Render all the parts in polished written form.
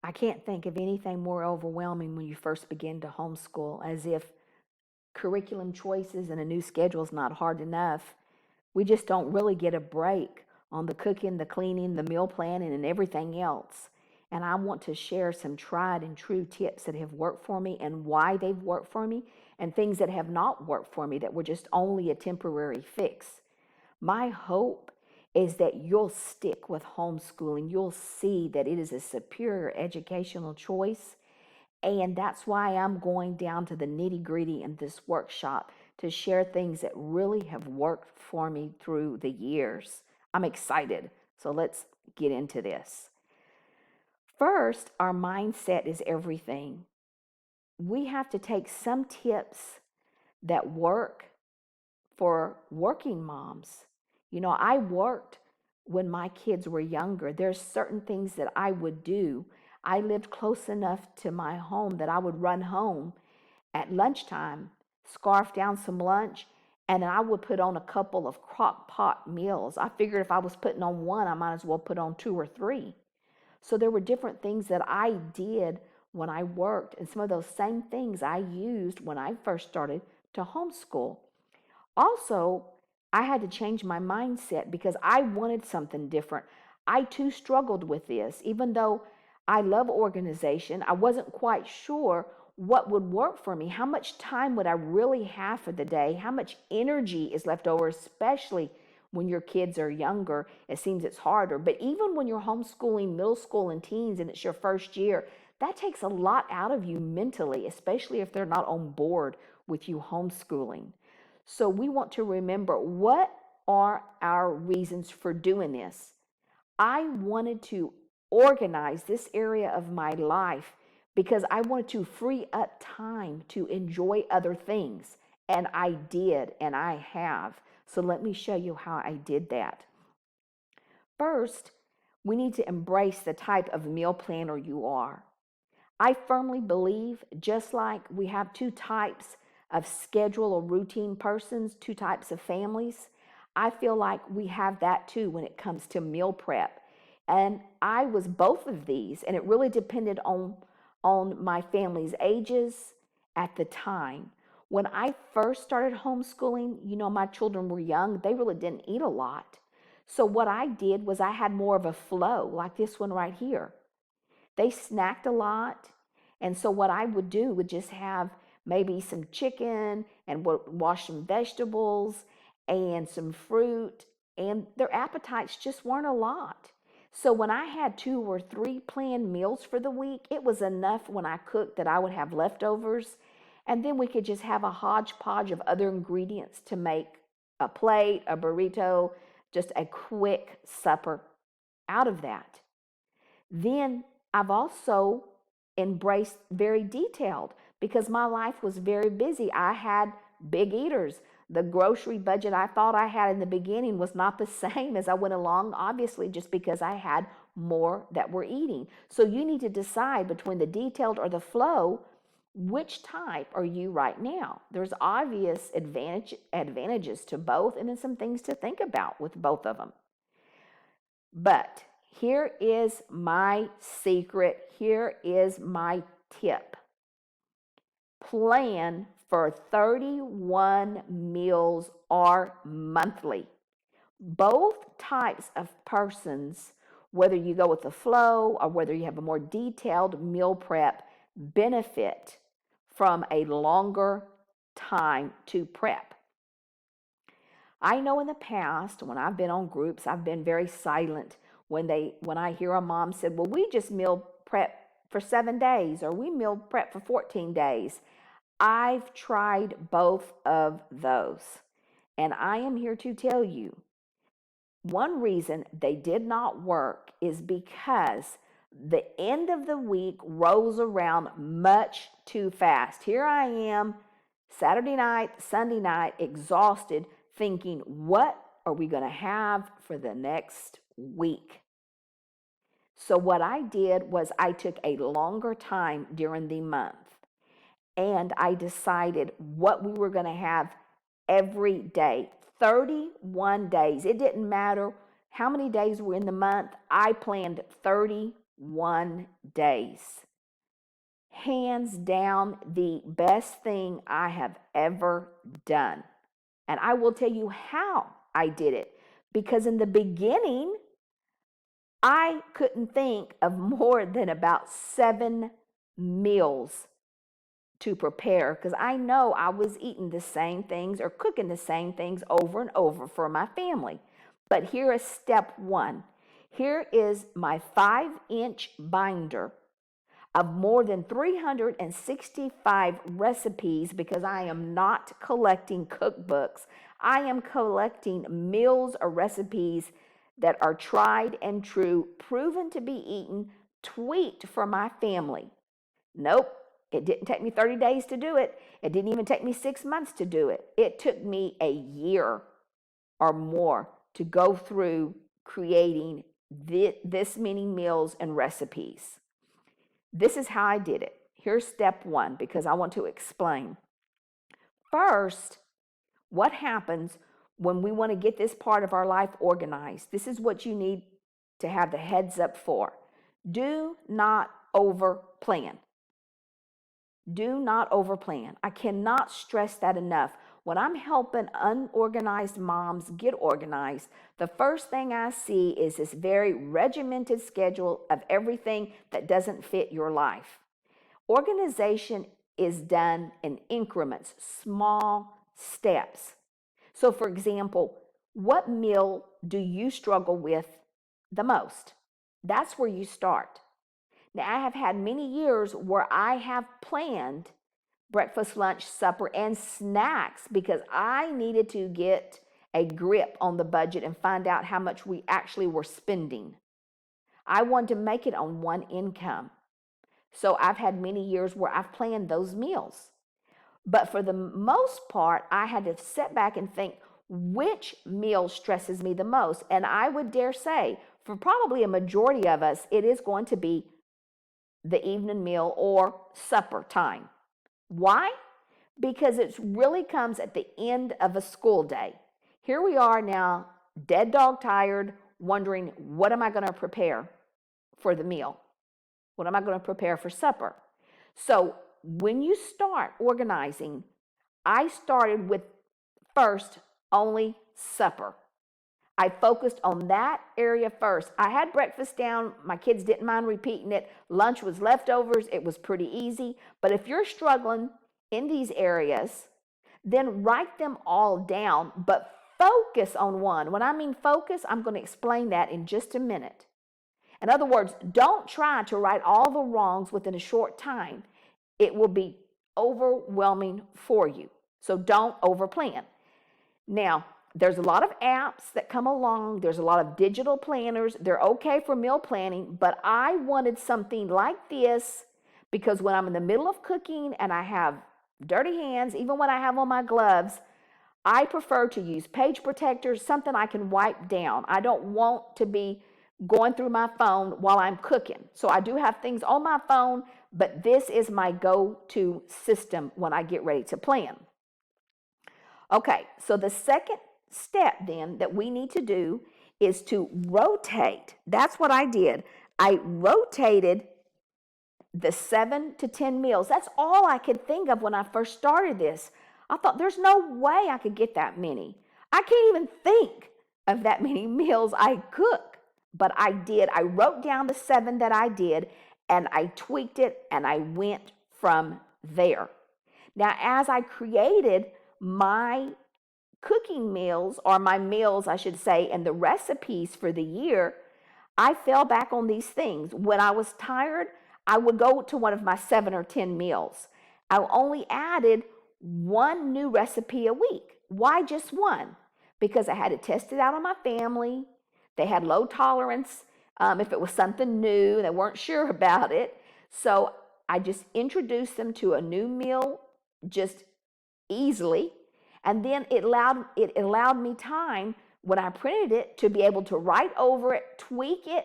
I can't think of anything more overwhelming when you first begin to homeschool, as if curriculum choices and a new schedule is not hard enough. We just don't really get a break on the cooking, the cleaning, the meal planning, and everything else. And I want to share some tried and true tips that have worked for me and why they've worked for me, and things that have not worked for me that were just only a temporary fix. My hope is that you'll stick with homeschooling. You'll see that it is a superior educational choice. And that's why I'm going down to the nitty gritty in this workshop to share things that really have worked for me through the years. I'm excited. So let's get into this. First, our mindset is everything. We have to take some tips that work for working moms. I worked when my kids were younger. There's certain things that I would do. I lived close enough to my home that I would run home at lunchtime, scarf down some lunch, and then I would put on a couple of crock pot meals. I figured if I was putting on one, I might as well put on two or three. So there were different things that I did when I worked, and some of those same things I used when I first started to homeschool. Also, I had to change my mindset because I wanted something different. I too struggled with this. Even though I love organization, I wasn't quite sure what would work for me. How much time would I really have for the day? How much energy is left over, especially when your kids are younger? It seems it's harder. But even when you're homeschooling middle school and teens and it's your first year, that takes a lot out of you mentally, especially if they're not on board with you homeschooling. So we want to remember, what are our reasons for doing this? I wanted to organize this area of my life because I wanted to free up time to enjoy other things. And I did, and I have. So let me show you how I did that. First, we need to embrace the type of meal planner you are. I firmly believe, just like we have two types of schedule or routine persons, two types of families, I feel like we have that too when it comes to meal prep. And I was both of these, and it really depended on my family's ages at the time. When I first started homeschooling, my children were young, they really didn't eat a lot. So what I did was I had more of a flow, like this one right here. They snacked a lot. And so what I would do would just have maybe some chicken and wash some vegetables and some fruit, and their appetites just weren't a lot. So when I had two or three planned meals for the week, it was enough when I cooked that I would have leftovers, and then we could just have a hodgepodge of other ingredients to make a plate, a burrito, just a quick supper out of that. Then I've also embraced very detailed because my life was very busy. I had big eaters. The grocery budget I thought I had in the beginning was not the same as I went along, obviously, just because I had more that were eating. So you need to decide between the detailed or the flow, which type are you right now? There's obvious advantages to both, and then some things to think about with both of them. But here is my secret. Here is my tip. Plan for 31 meals or monthly. Both types of persons, whether you go with the flow or whether you have a more detailed meal prep, benefit from a longer time to prep. I know in the past, when I've been on groups, I've been very silent when I hear a mom said, well, we just meal prep for 7 days, or we meal prep for 14 days. I've tried both of those, and I am here to tell you, one reason they did not work is because the end of the week rolls around much too fast. Here I am, Saturday night, Sunday night, exhausted, thinking, what are we going to have for the next week? So what I did was I took a longer time during the month, and I decided what we were going to have every day. 31 days. It didn't matter how many days were in the month. I planned days. Hands down, the best thing I have ever done. And I will tell you how I did it. Because in the beginning, I couldn't think of more than about 7 meals to prepare because I know I was eating the same things or cooking the same things over and over for my family. But here is step 1. Here is my 5-inch binder of more than 365 recipes because I am not collecting cookbooks. I am collecting meals or recipes that are tried and true, proven to be eaten, tweaked for my family. Nope, it didn't take me 30 days to do it. It didn't even take me 6 months to do it. It took me a year or more to go through creating this many meals and recipes. This is how I did it. Here's step 1 because I want to explain. First, what happens when we want to get this part of our life organized? This is what you need to have the heads up for. Do not overplan. Do not overplan. I cannot stress that enough. When I'm helping unorganized moms get organized, the first thing I see is this very regimented schedule of everything that doesn't fit your life. Organization is done in increments, small steps. So, for example, what meal do you struggle with the most? That's where you start. Now, I have had many years where I have planned breakfast, lunch, supper, and snacks because I needed to get a grip on the budget and find out how much we actually were spending. I wanted to make it on one income. So I've had many years where I've planned those meals. But for the most part, I had to sit back and think, which meal stresses me the most? And I would dare say, for probably a majority of us, it is going to be the evening meal or supper time. Why? Because it really comes at the end of a school day. Here we are now, dead dog tired, wondering, what am I going to prepare for the meal? What am I going to prepare for supper? So when you start organizing, I started with first only supper. I focused on that area first. I had breakfast down. My kids didn't mind repeating it. Lunch was leftovers. It was pretty easy. But if you're struggling in these areas, then write them all down, but focus on one. When I mean focus, I'm going to explain that in just a minute. In other words, don't try to right all the wrongs within a short time. It will be overwhelming for you. So don't overplan. Now, there's a lot of apps that come along. There's a lot of digital planners. They're okay for meal planning, but I wanted something like this because when I'm in the middle of cooking and I have dirty hands, even when I have on my gloves, I prefer to use page protectors, something I can wipe down. I don't want to be going through my phone while I'm cooking. So I do have things on my phone, but this is my go-to system when I get ready to plan. Okay, so the second step then that we need to do is to rotate. That's what I did. I rotated the 7 to 10 meals. That's all I could think of when I first started this. I thought there's no way I could get that many. I can't even think of that many meals I cook, but I did. I wrote down the 7 that I did and I tweaked it and I went from there. Now, as I created my cooking meals, or my meals, I should say, and the recipes for the year, I fell back on these things. When I was tired, I would go to one of my 7 or 10 meals. I only added one new recipe a week. Why just one? Because I had to test it out on my family. They had low tolerance if it was something new. They weren't sure about it. So I just introduced them to a new meal just easily. And then it allowed me time when I printed it to be able to write over it, tweak it,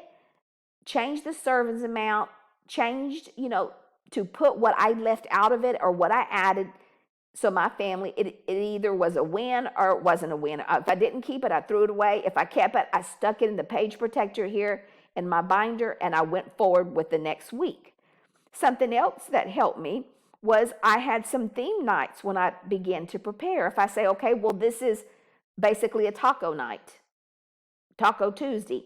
change the servings amount, changed, to put what I left out of it or what I added. So my family, it either was a win or it wasn't a win. If I didn't keep it, I threw it away. If I kept it, I stuck it in the page protector here in my binder, and I went forward with the next week. Something else that helped me was I had some theme nights when I began to prepare. If I say, okay, well, this is basically a taco night, Taco Tuesday,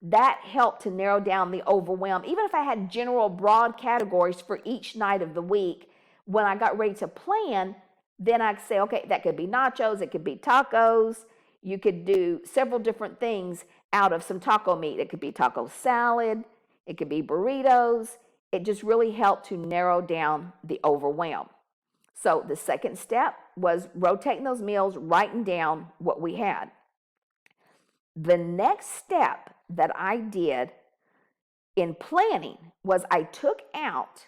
that helped to narrow down the overwhelm. Even if I had general broad categories for each night of the week, when I got ready to plan, then I'd say, okay, that could be nachos, it could be tacos. You could do several different things out of some taco meat. It could be taco salad, it could be burritos. It just really helped to narrow down the overwhelm. So the second step was rotating those meals, writing down what we had. The next step that I did in planning was I took out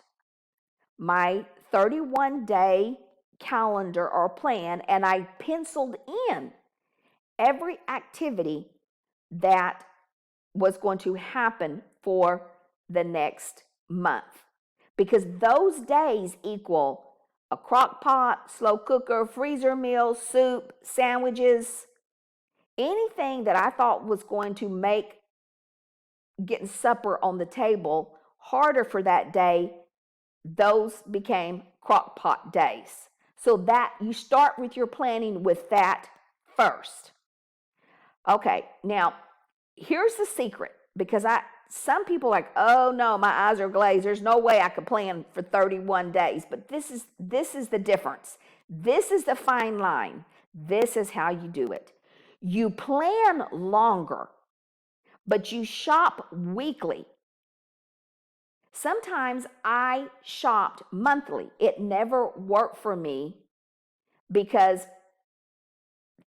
my 31-day calendar or plan, and I penciled in every activity that was going to happen for the next month, because those days equal a crock pot, slow cooker, freezer meal, soup, sandwiches, anything that I thought was going to make getting supper on the table harder for that day. Those became crock pot days. So that you start with your planning with that first. Okay, now here's the secret, because some people are like, oh no, my eyes are glazed. There's no way I could plan for 31 days. But this is the difference. This is the fine line. This is how you do it. You plan longer, but you shop weekly. Sometimes I shopped monthly. It never worked for me because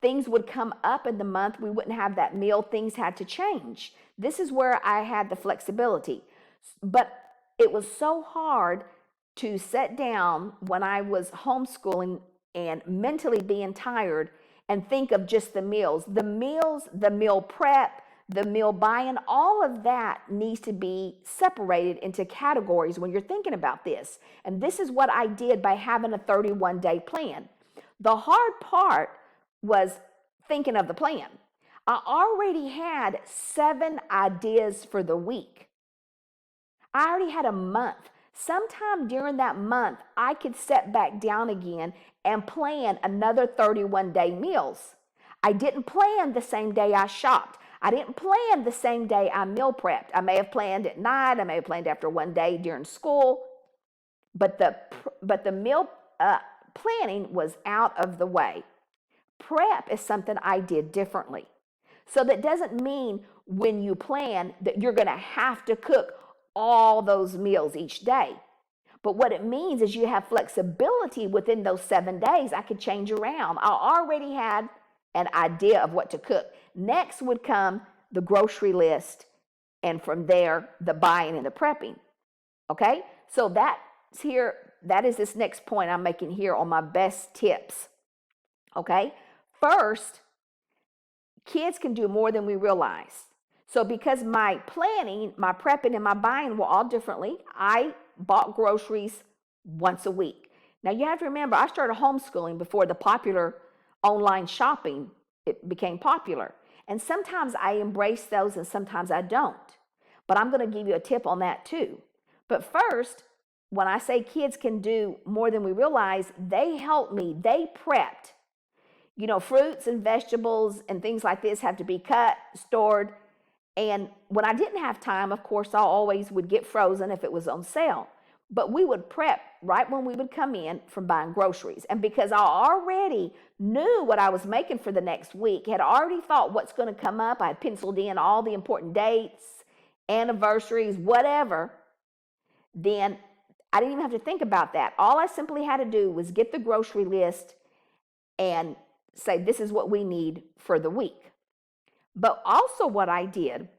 things would come up in the month. We wouldn't have that meal. Things had to change. This is where I had the flexibility. But it was so hard to sit down when I was homeschooling and mentally being tired and think of just the meals, the meal prep, the meal buy-in. All of that needs to be separated into categories when you're thinking about this. And this is what I did by having a 31-day plan. The hard part was thinking of the plan. I already had 7 ideas for the week. I already had a month. Sometime during that month, I could sit back down again and plan another 31-day meals. I didn't plan the same day I shopped. I didn't plan the same day I meal prepped. I may have planned at night. I may have planned after one day during school. But the meal planning was out of the way. Prep is something I did differently. So that doesn't mean when you plan that you're going to have to cook all those meals each day. But what it means is you have flexibility within those 7 days. I could change around. I already had an idea of what to cook. Next would come the grocery list, and from there, the buying and the prepping. Okay? So that is this next point I'm making here on my best tips. Okay? First, kids can do more than we realize. So because my planning, my prepping, and my buying were all differently, I bought groceries once a week. Now you have to remember, I started homeschooling before the popular online shopping became popular. And sometimes I embrace those and sometimes I don't. But I'm going to give you a tip on that too. But first, when I say kids can do more than we realize, they helped me. They prepped. You know, fruits and vegetables and things like this have to be cut, stored. And when I didn't have time, of course, I always would get frozen if it was on sale. But we would prep right when we would come in from buying groceries. And because I already knew what I was making for the next week, had already thought what's going to come up, I had penciled in all the important dates, anniversaries, whatever, then I didn't even have to think about that. All I simply had to do was get the grocery list and say, this is what we need for the week. But also what I did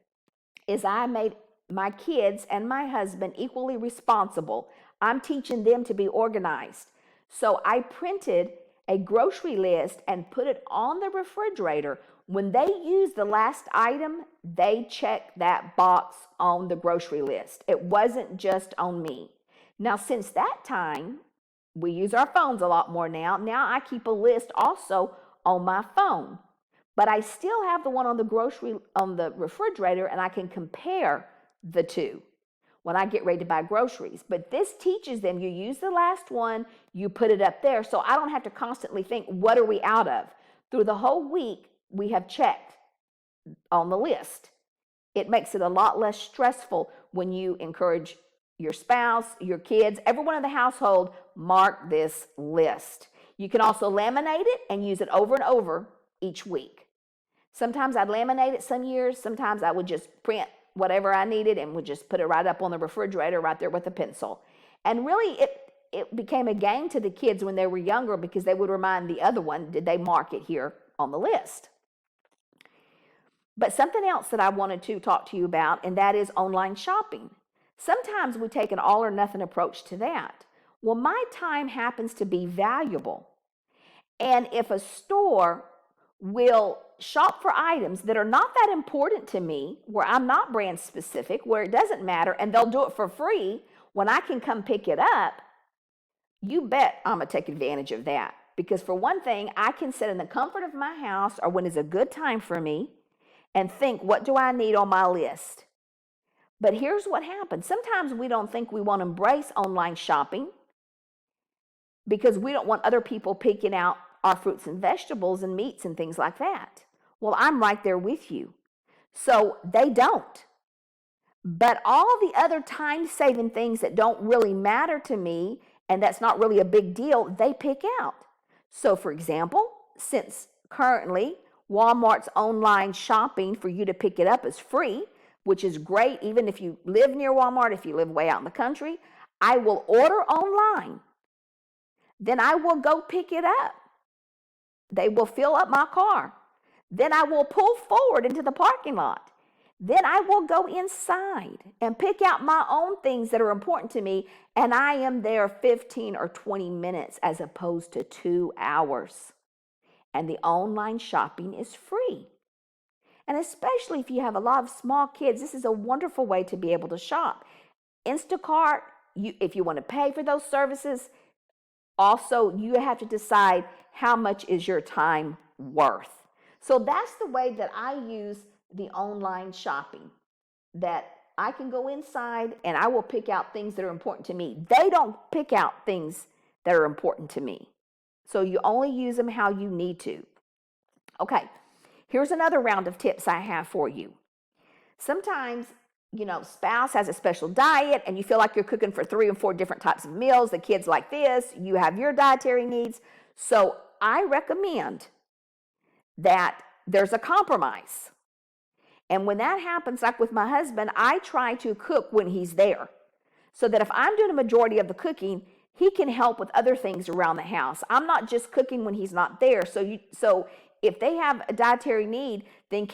is I made my kids and my husband equally responsible. I'm teaching them to be organized. So I printed a grocery list and put it on the refrigerator. When they use the last item, they check that box on the grocery list. It wasn't just on me. Now, since that time, we use our phones a lot more now. Now I keep a list also on my phone. but I still have the one on the refrigerator, and I can compare the two when I get ready to buy groceries. But this teaches them, you use the last one, you put it up there, so I don't have to constantly think, what are we out of? Through the whole week, we have checked on the list. It makes it a lot less stressful when you encourage your spouse, your kids, everyone in the household, mark this list. You can also laminate it and use it over and over each week. Sometimes I'd laminate it some years. Sometimes I would just print whatever I needed and would just put it right up on the refrigerator right there with a pencil. And really, it became a game to the kids when they were younger because they would remind the other one, did they mark it here on the list? But something else that I wanted to talk to you about, and that is online shopping. Sometimes we take an all or nothing approach to that. Well, my time happens to be valuable. And if a store will shop for items that are not that important to me, where I'm not brand specific, where it doesn't matter, and they'll do it for free when I can come pick it up, you bet I'm going to take advantage of that. Because for one thing, I can sit in the comfort of my house or when it's a good time for me and think, what do I need on my list? But here's what happens. Sometimes we don't think we want to embrace online shopping because we don't want other people picking out our fruits and vegetables and meats and things like that. Well, I'm right there with you. So they don't. But all the other time-saving things that don't really matter to me and that's not really a big deal, they pick out. So for example, since currently Walmart's online shopping for you to pick it up is free, which is great even if you live near Walmart, if you live way out in the country, I will order online. Then I will go pick it up. They will fill up my car. Then I will pull forward into the parking lot. Then I will go inside and pick out my own things that are important to me, and I am there 15 or 20 minutes as opposed to 2 hours. And the online shopping is free. And especially if you have a lot of small kids, this is a wonderful way to be able to shop. Instacart, if you want to pay for those services, also you have to decide how much is your time worth. So that's the way that I use the online shopping, that I can go inside and I will pick out things that are important to me. They don't pick out things that are important to me. So you only use them how you need to. Okay, here's another round of tips I have for you. Sometimes, spouse has a special diet and you feel like you're cooking for 3 or 4 different types of meals. The kids like this, you have your dietary needs. So I recommend that there's a compromise. And when that happens, like with my husband, I try to cook when he's there. So that if I'm doing a majority of the cooking, he can help with other things around the house. I'm not just cooking when he's not there. So if they have a dietary need, then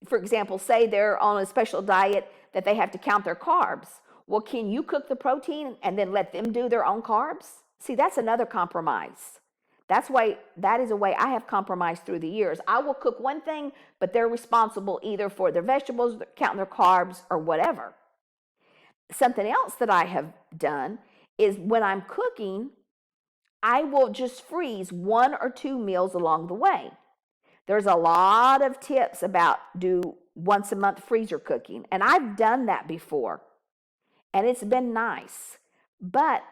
for example, say they're on a special diet that they have to count their carbs. Well, can you cook the protein and then let them do their own carbs? See, that's another compromise. That is a way I have compromised through the years. I will cook one thing, but they're responsible either for their vegetables, counting their carbs, or whatever. Something else that I have done is when I'm cooking, I will just freeze 1 or 2 meals along the way. There's a lot of tips about do once a month freezer cooking, and I've done that before, and it's been nice. But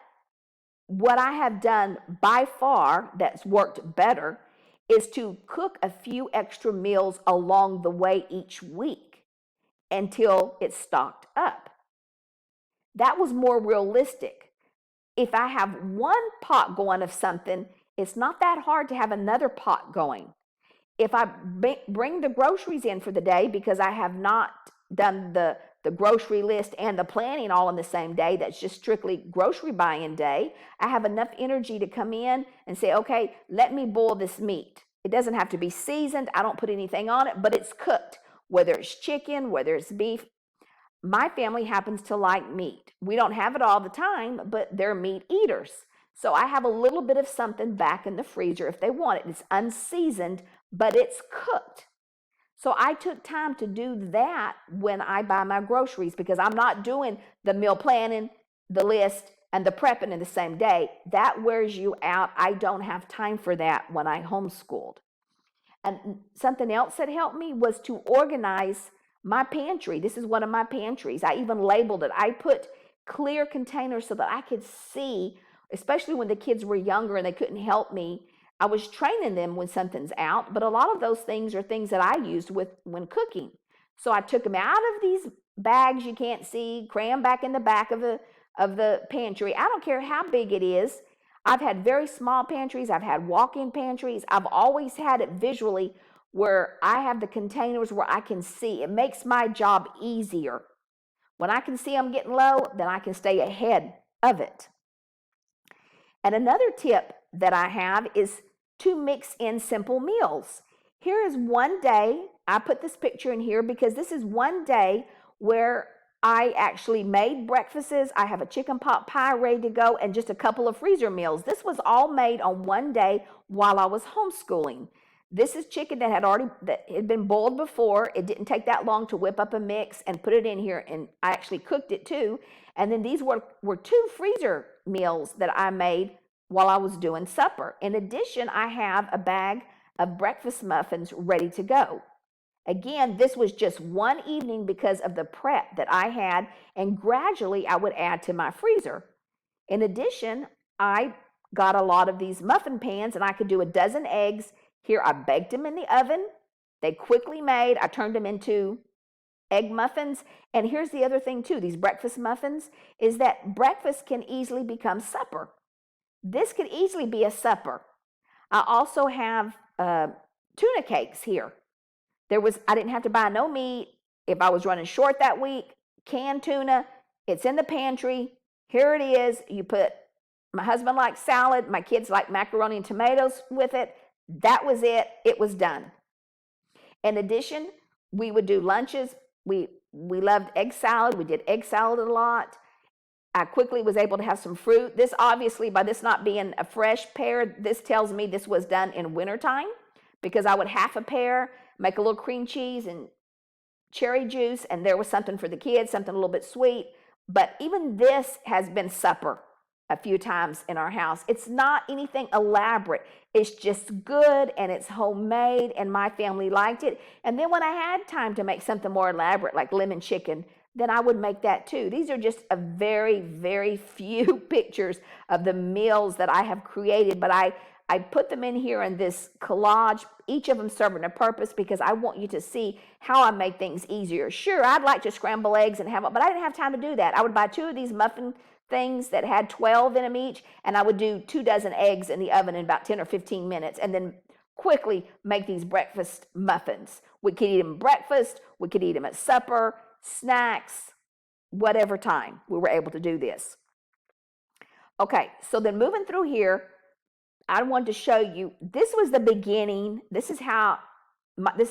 what I have done by far that's worked better is to cook a few extra meals along the way each week until it's stocked up. That was more realistic. If I have one pot going of something, it's not that hard to have another pot going. If I bring the groceries in for the day because I have not done the grocery list and the planning all in the same day, that's just strictly grocery buying day, I have enough energy to come in and say, okay, let me boil this meat. It doesn't have to be seasoned. I don't put anything on it, but it's cooked, whether it's chicken, whether it's beef. My family happens to like meat. We don't have it all the time, but they're meat eaters. So I have a little bit of something back in the freezer if they want it. It's unseasoned, but it's cooked. So I took time to do that when I buy my groceries because I'm not doing the meal planning, the list, and the prepping in the same day. That wears you out. I don't have time for that when I homeschooled. And something else that helped me was to organize my pantry. This is one of my pantries. I even labeled it. I put clear containers so that I could see, especially when the kids were younger and they couldn't help me. I was training them when something's out, but a lot of those things are things that I used when cooking. So I took them out of these bags you can't see, crammed back in the back of the pantry. I don't care how big it is. I've had very small pantries. I've had walk-in pantries. I've always had it visually where I have the containers where I can see. It makes my job easier. When I can see I'm getting low, then I can stay ahead of it. And another tip that I have is to mix in simple meals. Here is one day, I put this picture in here because this is one day where I actually made breakfasts. I have a chicken pot pie ready to go and just a couple of freezer meals. This was all made on one day while I was homeschooling. This is chicken that had been boiled before. It didn't take that long to whip up a mix and put it in here, and I actually cooked it too. And then these were 2 freezer meals that I made while I was doing supper. In addition, I have a bag of breakfast muffins ready to go. Again, this was just one evening because of the prep that I had, and gradually I would add to my freezer. In addition, I got a lot of these muffin pans, and I could do a dozen eggs. Here, I baked them in the oven. They quickly made. I turned them into egg muffins. And here's the other thing too, these breakfast muffins, is that breakfast can easily become supper. This could easily be a supper. I also have tuna cakes here. I didn't have to buy no meat. If I was running short that week, canned tuna, it's in the pantry. Here it is. My husband likes salad. My kids like macaroni and tomatoes with it. That was it. It was done. In addition, we would do lunches. We loved egg salad. We did egg salad a lot. I quickly was able to have some fruit. This obviously, by this not being a fresh pear, this tells me this was done in wintertime because I would half a pear, make a little cream cheese and cherry juice, and there was something for the kids, something a little bit sweet. But even this has been supper a few times in our house. It's not anything elaborate. It's just good and it's homemade, and my family liked it. And then when I had time to make something more elaborate like lemon chicken, then I would make that too. These are just a very, very few pictures of the meals that I have created, but I put them in here in this collage, each of them serving a purpose because I want you to see how I make things easier. Sure, I'd like to scramble eggs and have it, but I didn't have time to do that. I would buy 2 of these muffin things that had 12 in them each, and I would do 2 dozen eggs in the oven in about 10 or 15 minutes, and then quickly make these breakfast muffins. We could eat them breakfast, we could eat them at supper, snacks, whatever time we were able to do this. Okay, so then moving through here, I wanted to show you, this was the beginning. This is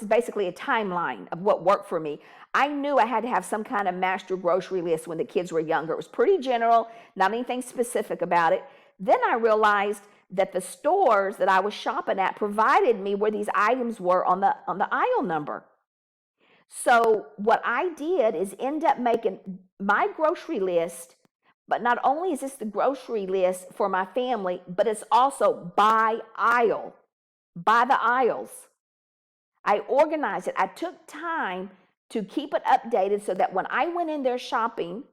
basically a timeline of what worked for me. I knew I had to have some kind of master grocery list when the kids were younger. It was pretty general, not anything specific about it. Then I realized that the stores that I was shopping at provided me where these items were on the aisle number. So what I did is end up making my grocery list, but not only is this the grocery list for my family, but it's also by aisle, by the aisles. I organized it. I took time to keep it updated so that when I went in there shopping,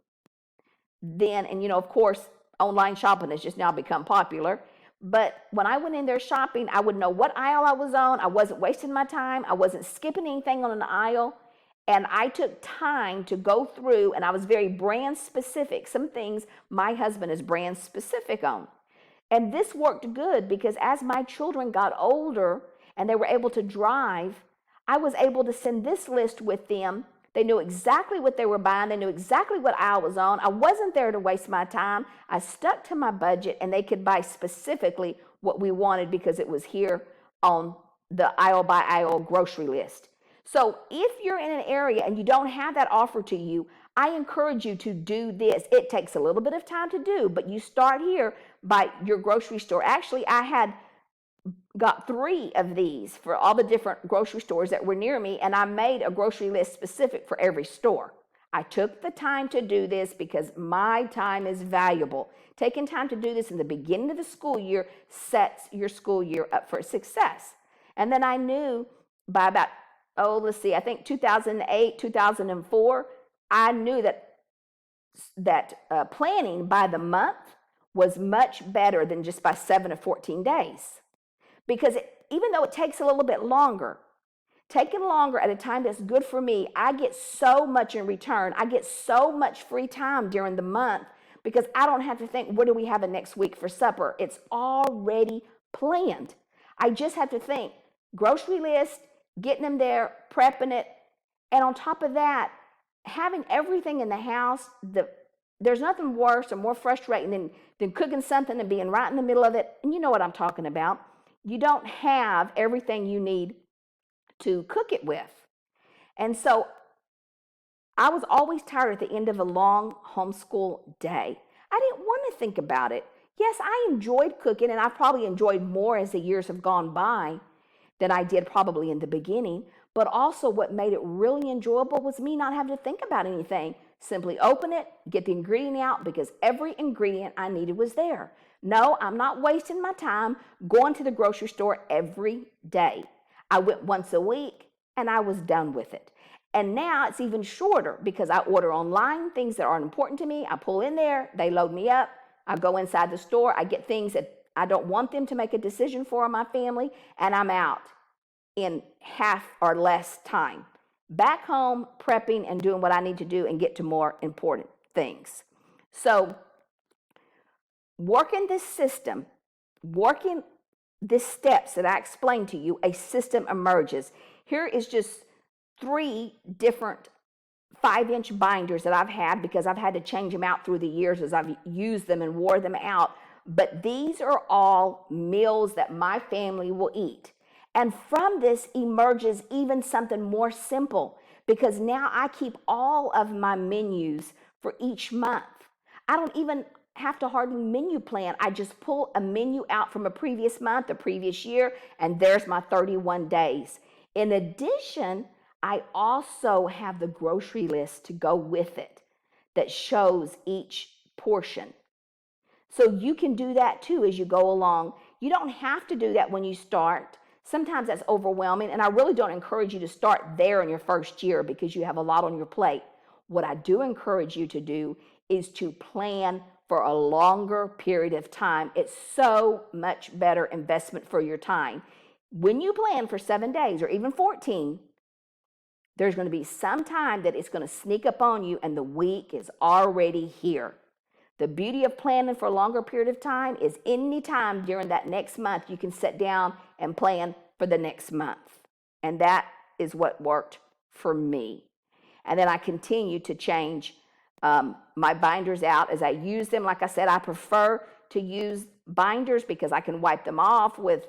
then, and of course, online shopping has just now become popular, but when I went in there shopping, I would know what aisle I was on. I wasn't wasting my time. I wasn't skipping anything on an aisle. And I took time to go through, and I was very brand specific. Some things my husband is brand specific on. And this worked good because as my children got older and they were able to drive, I was able to send this list with them. They knew exactly what they were buying. They knew exactly what aisle was on. I wasn't there to waste my time. I stuck to my budget, and they could buy specifically what we wanted because it was here on the aisle by aisle grocery list. So if you're in an area and you don't have that offer to you, I encourage you to do this. It takes a little bit of time to do, but you start here by your grocery store. Actually, I had got 3 of these for all the different grocery stores that were near me, and I made a grocery list specific for every store. I took the time to do this because my time is valuable. Taking time to do this in the beginning of the school year sets your school year up for success. And then I knew by about, I think 2008, 2004, I knew that planning by the month was much better than just by 7 or 14 days. Because even though it takes a little bit longer, taking longer at a time that's good for me, I get so much in return. I get so much free time during the month because I don't have to think, what do we have next week for supper? It's already planned. I just have to think, grocery list, getting them there, prepping it. And on top of that, having everything in the house, there's nothing worse or more frustrating than cooking something and being right in the middle of it. And you know what I'm talking about. You don't have everything you need to cook it with. And so I was always tired at the end of a long homeschool day. I didn't want to think about it. Yes, I enjoyed cooking, and I've probably enjoyed more as the years have gone by than I did probably in the beginning. But also what made it really enjoyable was me not having to think about anything. Simply open it, get the ingredient out, because every ingredient I needed was there. No, I'm not wasting my time going to the grocery store every day. I went once a week and I was done with it. And now it's even shorter because I order online things that aren't important to me. I pull in there, they load me up. I go inside the store, I get things that I don't want them to make a decision for my family, and I'm out in half or less time. Back home, prepping and doing what I need to do and get to more important things. So working this system, working the steps that I explained to you, a system emerges. Here is just 3 different 5-inch binders that I've had because I've had to change them out through the years as I've used them and wore them out. But these are all meals that my family will eat. And from this emerges even something more simple because now I keep all of my menus for each month. I don't even have to hardly menu plan. I just pull a menu out from a previous month, a previous year, and there's my 31 days. In addition, I also have the grocery list to go with it that shows each portion. So you can do that too as you go along. You don't have to do that when you start. Sometimes that's overwhelming, and I really don't encourage you to start there in your first year because you have a lot on your plate. What I do encourage you to do is to plan for a longer period of time. It's so much better investment for your time. When you plan for 7 days or even 14, there's going to be some time that it's going to sneak up on you and the week is already here. The beauty of planning for a longer period of time is any time during that next month you can sit down and plan for the next month. And that is what worked for me. And then I continue to change my binders out as I use them. Like I said, I prefer to use binders because I can wipe them off with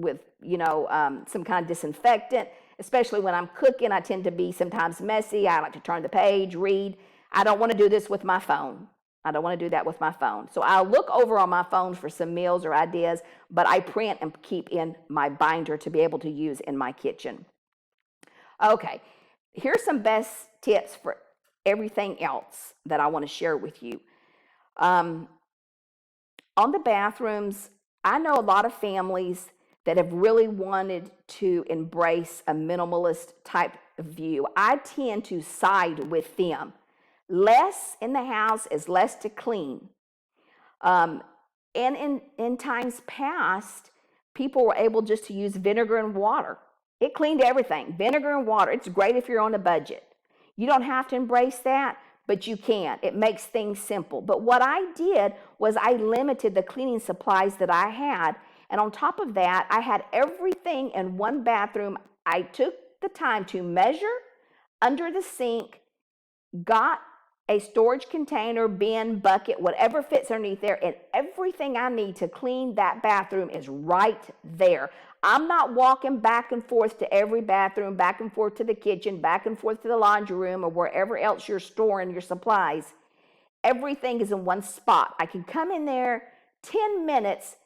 some kind of disinfectant. Especially when I'm cooking, I tend to be sometimes messy. I like to turn the page, read. I don't want to do this with my phone. I don't want to do that with my phone. So I'll look over on my phone for some meals or ideas, but I print and keep in my binder to be able to use in my kitchen. Okay, here's some best tips for everything else that I want to share with you. On the bathrooms, I know a lot of families that have really wanted to embrace a minimalist type of view. I tend to side with them. Less in the house is less to clean. And in times past, people were able just to use vinegar and water. It cleaned everything. Vinegar and water. It's great if you're on a budget. You don't have to embrace that, but you can. It makes things simple. But what I did was I limited the cleaning supplies that I had. And on top of that, I had everything in one bathroom. I took the time to measure under the sink, got a storage container, bin, bucket, whatever fits underneath there, and everything I need to clean that bathroom is right there. I'm not walking back and forth to every bathroom, back and forth to the kitchen, back and forth to the laundry room, or wherever else you're storing your supplies. Everything is in one spot. I can come in there 10 minutes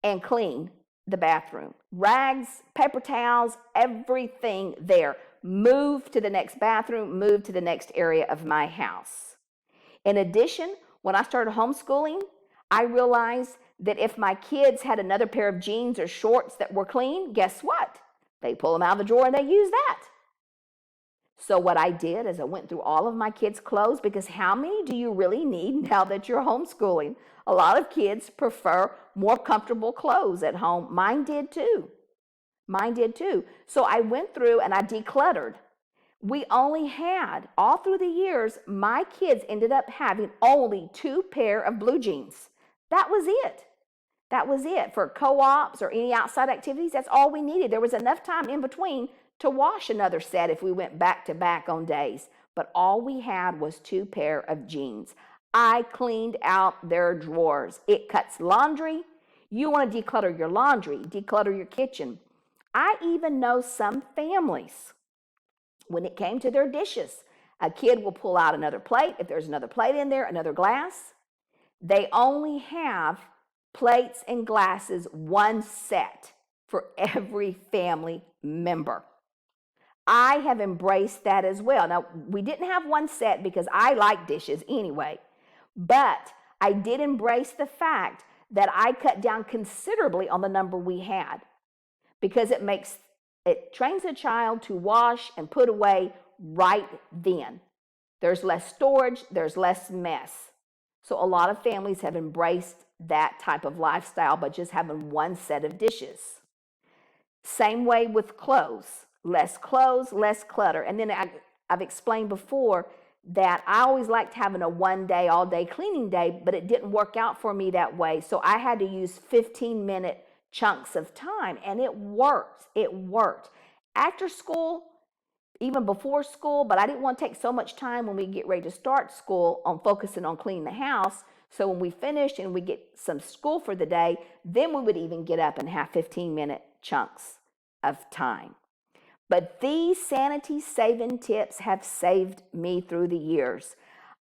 and clean the bathroom. Rags, paper towels, everything there. Move to the next bathroom, move to the next area of my house. In addition, when I started homeschooling, I realized that if my kids had another pair of jeans or shorts that were clean, guess what? They pull them out of the drawer and they use that. So what I did is I went through all of my kids' clothes, because how many do you really need now that you're homeschooling? A lot of kids prefer more comfortable clothes at home. Mine did too. So I went through and I decluttered. We only had, all through the years, my kids ended up having only 2 pair of blue jeans. That was it. For co-ops or any outside activities, that's all we needed. There was enough time in between to wash another set if we went back to back on days. But all we had was 2 pair of jeans. I cleaned out their drawers. It cuts laundry. You want to declutter your laundry, declutter your kitchen. I even know some families, when it came to their dishes, a kid will pull out another plate. If there's another plate in there, another glass, they only have plates and glasses, one set for every family member. I have embraced that as well. Now, we didn't have one set because I like dishes anyway, but I did embrace the fact that I cut down considerably on the number we had, because it trains a child to wash and put away right then. There's less storage, there's less mess. So a lot of families have embraced that type of lifestyle by just having one set of dishes. Same way with clothes, less clutter. And then I've explained before that I always liked having a one-day, all-day cleaning day, but it didn't work out for me that way. So I had to use 15-minute chunks of time, and it worked. After school, even before school, but I didn't want to take so much time when we get ready to start school on focusing on cleaning the house. So when we finished and we get some school for the day, then we would even get up and have 15-minute chunks of time. But these sanity-saving tips have saved me through the years.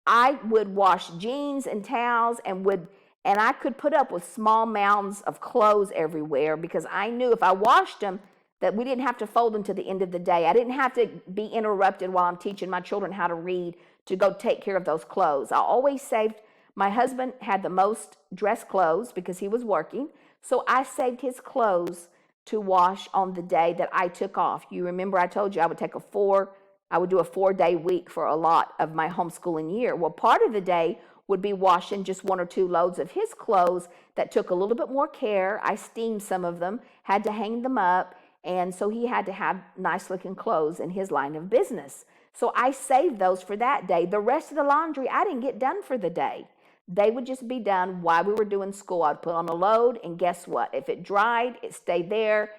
I would wash jeans and towels and I could put up with small mounds of clothes everywhere, because I knew if I washed them that we didn't have to fold them to the end of the day. I didn't have to be interrupted while I'm teaching my children how to read to go take care of those clothes. I always saved. My husband had the most dress clothes because he was working, so I saved his clothes to wash on the day that I took off. You remember I told you I would do a 4-day week for a lot of my homeschooling year. Well, part of the day would be washing just 1 or 2 loads of his clothes that took a little bit more care. I steamed some of them, had to hang them up, and so he had to have nice looking clothes in his line of business. So I saved those for that day. The rest of the laundry I didn't get done for the day. They would just be done while we were doing school. I'd put on a load, and guess what? If it dried, it stayed there.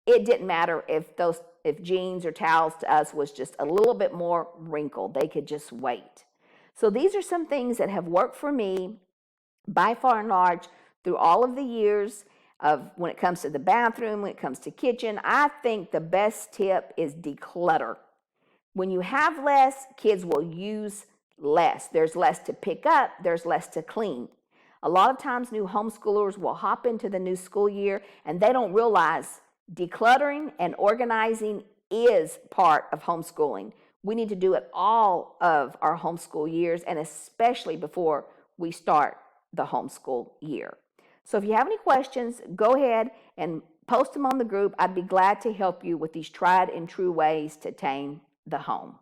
It didn't matter if jeans or towels to us was just a little bit more wrinkled. They could just wait. So these are some things that have worked for me by far and large through all of the years of when it comes to the bathroom, when it comes to kitchen. I think the best tip is declutter. When you have less, kids will use less. There's less to pick up, there's less to clean. A lot of times new homeschoolers will hop into the new school year and they don't realize decluttering and organizing is part of homeschooling. We need to do it all of our homeschool years, and especially before we start the homeschool year. So if you have any questions, go ahead and post them on the group. I'd be glad to help you with these tried and true ways to tame the home.